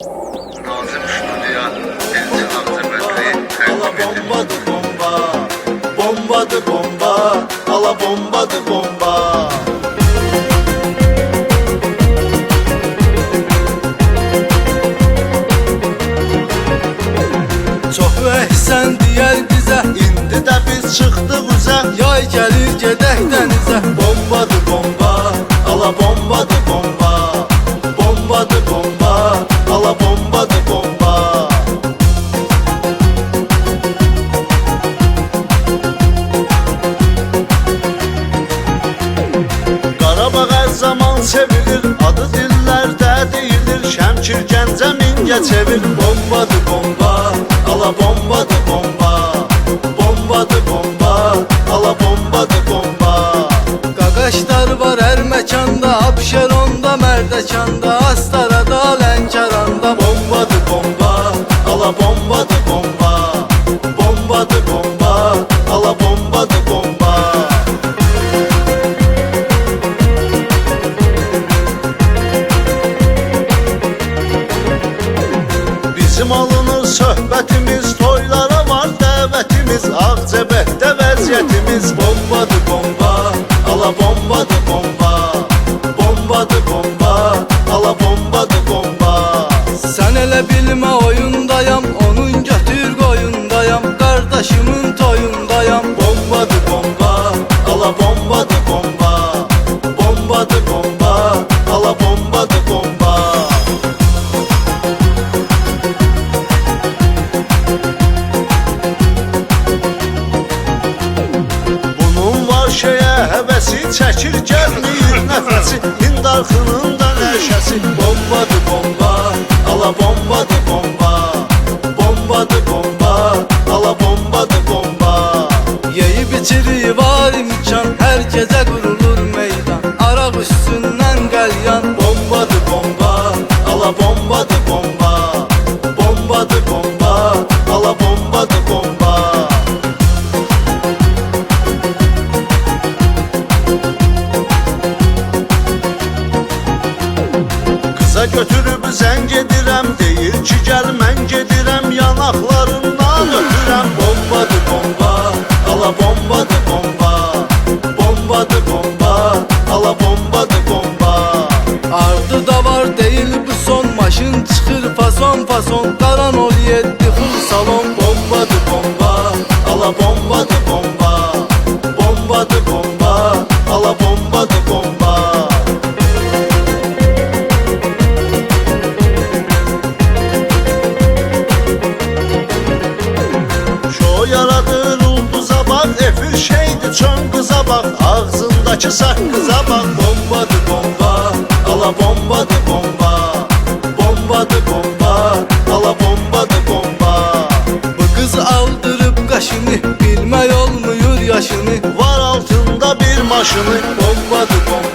Nazım Stüdyo Elçin Akçabatlı'yı takdim edin. Bombadır bomba, bombadır bomba, ala bombadır bomba. Çox əhsən deyər bizə, indi də biz çıxdıq üzə. Yay gəlir gedək dənizə. Bombadır bomba, ala bombadır bomba. Bombadır bomba, ala bombadır bomba. Qarabağ hər zaman sevilir, adı dillərdə deyilir. Şəmkir Gəncə mingə çevir. Bombadır bomba, ala bombadır bomba. Bombadır bomba, ala bombadır bomba. Qaqaşlar var hər məkanda, Abşeronda, Mərdəkanda, Astarada, Lənkəranda. Bombadır bomba, ala bombadır bomba. Bombadır bomba, ala bombadır bomba. Bizim alınır söhbətimiz, toylara var dəvətimiz. Ağcabətdə vəziyyətimiz. Bombadır bomba, ala bombadır bomba. Bombadır bomba, ala bombadır bomba. Sən elə bilmə oyundayam, onun götür qoyundayam. Qardaşımın toyundayam. Bombadır bomba, ala bombadır bomba. Bombadır bomba, ala bombadır bomba. Həvəsi çəkir gəlmir nəfəsi, Hindarxının da nəşəsi. Bombadır bomba, ala bombadır bomba. Bombadır bomba, ala bombadır bomba. Yeyib içiri var imkan, hər gecə qurulur meydan. Araq üstündən qəlyan. Bombadır bomba, ala bombadır bomba. Bombadır bomba, ala bombadır bomba. Götürüb zəng edirəm, deyir ki gəl mən gedirəm. Yanaqlarından öpürəm. Bombadır bomba, ala bombadır bomba. Bombadır bomba, ala bombadır bomba. Ardı da var deyil bu son, maşın çıxır fason fason. Qaran ol yeddi full salon. Bombadır bomba, ala bombadır bomba. Bombadır bomba, ala bombadır bomba. Yaradır ulduza bax, efir şeydir çön qıza bax. Ağzındakı saqqıza bax. Bombadır bomba, ala bombadır bomba. Bombadır bomba, ala bombadır bomba. Bu qız aldırıb qaşını, bilmək olmuyor yaşını. Var altında bir maşını. Bombadır bomba.